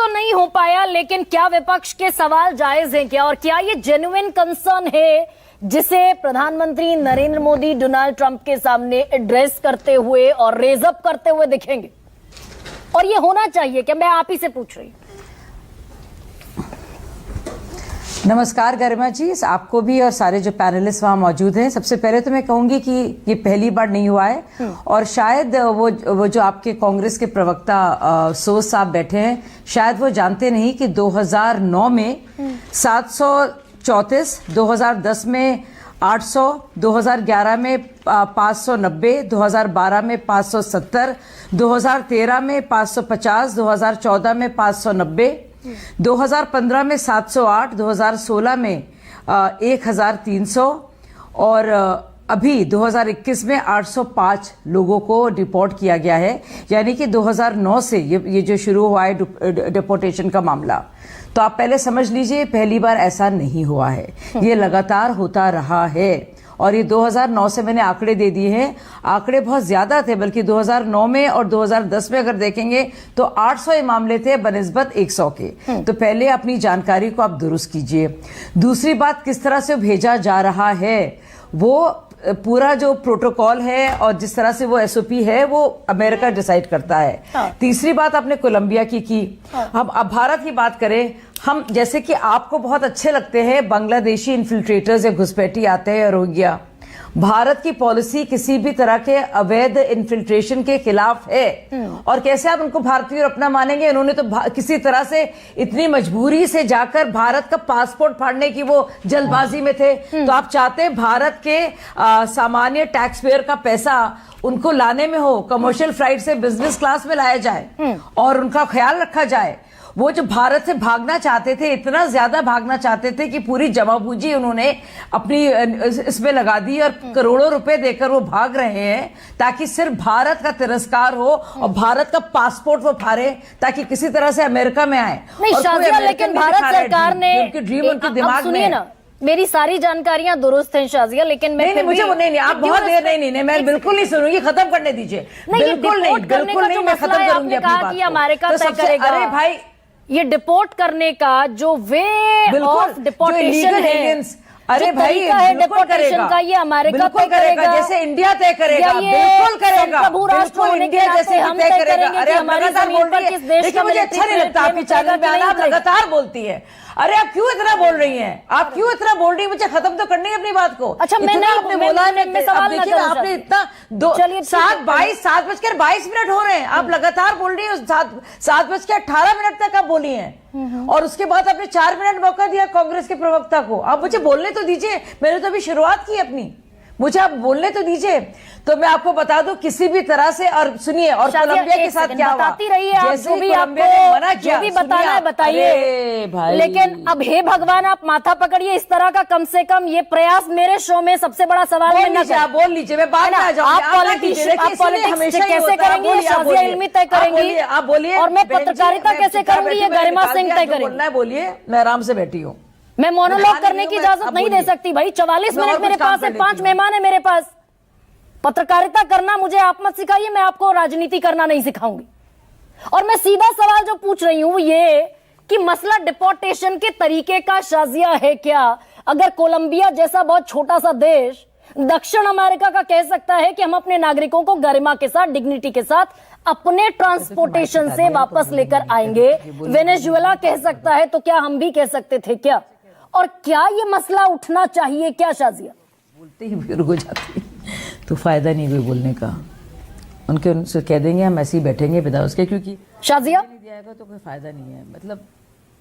तो नहीं हो पाया, लेकिन क्या विपक्ष के सवाल जायज हैं क्या, और क्या ये जेन्युइन कंसर्न है जिसे प्रधानमंत्री नरेंद्र मोदी डोनाल्ड ट्रंप के सामने एड्रेस करते हुए और रेज अप करते हुए दिखेंगे? और ये होना चाहिए क्या? मैं आप ही से पूछ रही हूं। नमस्कार गरिमा जी, आपको भी और सारे जो पैनलिस्ट वहाँ मौजूद हैं। सबसे पहले तो मैं कहूंगी कि ये पहली बार नहीं हुआ है और शायद वो जो आपके कांग्रेस के प्रवक्ता सोज साहब बैठे हैं, शायद वो जानते नहीं कि 2009 में 734, 2010 में 800, 2011 में 590, 2012 में 570, 2013 में 550, 2014 में 590, 2015 में 708, 2016 में 1300 और अभी 2021 में 805 लोगों को डिपोर्ट किया गया है। यानी कि 2009 से ये जो शुरू हुआ है डिपोर्टेशन का मामला, तो आप पहले समझ लीजिए पहली बार ऐसा नहीं हुआ है, ये लगातार होता रहा है। और ये 2009 से मैंने आंकड़े दे दिए हैं, आंकड़े बहुत ज्यादा थे, बल्कि 2009 में और 2010 में अगर देखेंगे तो 800 मामले थे बनिस्बत 100 के। तो पहले अपनी जानकारी को आप दुरुस्त कीजिए। दूसरी बात, किस तरह से भेजा जा रहा है, वो पूरा जो प्रोटोकॉल है और जिस तरह से वो एसओपी है वो अमेरिका डिसाइड करता है। तीसरी बात आपने कोलंबिया की। हम अब भारत की बात करें, हम जैसे कि आपको बहुत अच्छे लगते हैं बांग्लादेशी इन्फिल्ट्रेटर्स या घुसपैठी आते हैं रोहिंग्या, भारत की पॉलिसी किसी भी तरह के अवैध इन्फिल्ट्रेशन के खिलाफ है। और कैसे आप उनको भारतीय और अपना मानेंगे? उन्होंने तो किसी तरह से इतनी मजबूरी से जाकर भारत का पासपोर्ट फाड़ने की वो जल्दबाजी में थे। तो आप चाहते हैं भारत के सामान्य टैक्स पेयर का पैसा उनको लाने में हो, कमर्शियल फ्लाइट से बिजनेस क्लास में लाया जाए और उनका ख्याल रखा जाए। वो जो भारत से भागना चाहते थे, इतना ज्यादा भागना चाहते थे कि पूरी जमा पूंजी उन्होंने अपनी इसमें लगा दी और करोड़ों रुपए देकर वो भाग रहे हैं ताकि सिर्फ भारत का तिरस्कार हो और भारत का पासपोर्ट वो फाड़े ताकि किसी तरह से अमेरिका में आए। नहीं शाजिया, लेकिन भारत सरकार ने ड्रीम उनके दिमाग में ना, मेरी सारी जानकारियां दुरुस्त हैं शाजिया, लेकिन मैं नहीं, मुझे वो नहीं, आप बहुत देर नहीं, मैं बिल्कुल नहीं सुनूंगी, खत्म करने दीजिए। बिल्कुल नहीं, मैं खत्म करूंगी अपनी बात को। अमेरिका तय करेगा। अरे भाई, ये डिपोर्ट करने का जो वे ऑफ डिपोर्टेशन है, अरे भाई डिपोर्टेशन का, ये अमेरिका तय करेगा, जैसे इंडिया तय करेगा, बिल्कुल करेगा, प्रभु राष्ट्र होने के नाते हम तय करेंगे। अरे हमारी जमीन पर किस देश का, मुझे अच्छा नहीं लगता आपकी चैनल पे आना, आप लगातार बोलती है। अरे आप क्यों इतना बोल रही हैं? आप क्यों इतना बोल रही हैं? मुझे खत्म तो करनी है अपनी बात को। अच्छा, मैंने आपने बोला है, देखिए आपने इतना 7:22 हो रहे हैं, आप लगातार बोल रही हैं। 7:18 तक आप बोली हैं और उसके बाद आपने 4 मिनट मौका दिया कांग्रेस के प्रवक्ता को। आप मुझे बोलने तो दीजिए, मैंने तो अभी शुरुआत की अपनी, मुझे आप बोलने तो दीजिए। तो मैं आपको बता दूं किसी भी तरह से, और सुनिए, और कोलंबिया के साथ क्या हुआ, बताती रहिए आप, जो भी आपको मना किया, जो भी बताना है बताइए। लेकिन अब हे भगवान, आप माथा पकड़िए, इस तरह का कम से कम ये प्रयास मेरे शो में सबसे बड़ा सवाल है। आप बोल लीजिए, मैं बाद में आ जाऊंगी। आप पॉलिटिक्स कैसे करेंगे? शाजिया इल्मी तय करेंगी, आप बोलिए। और मैं पत्रकारिता कैसे करूंगी? ये गरिमा सिंह तय करेंगी। बोलिए, मैं आराम से बैठी हूँ, मैं मोनोलॉग करने की इजाजत नहीं दे सकती भाई। 44 मिनट मेरे पास है, 5 मेहमान है मेरे पास। पत्रकारिता करना मुझे आप मत सिखाइए, मैं आपको राजनीति करना नहीं सिखाऊंगी। और मैं सीधा सवाल जो पूछ रही हूं ये कि मसला डिपोर्टेशन के तरीके का शाजिया है क्या? अगर कोलंबिया जैसा बहुत छोटा सा देश दक्षिण अमेरिका का कह सकता है कि हम अपने नागरिकों को गरिमा के साथ, डिग्निटी के साथ अपने ट्रांसपोर्टेशन से वापस लेकर आएंगे, वेनेजुएला कह सकता है, तो क्या हम भी कह सकते थे क्या? और क्या ये मसला उठना चाहिए क्या शाजिया? बोलते ही फिर हो जाती है तो फायदा नहीं कोई बोलने का। उनसे कह देंगे हम ऐसे ही बैठेंगे बिना उसके, क्योंकि शाजिया नहीं दिया तो कोई फायदा नहीं है। मतलब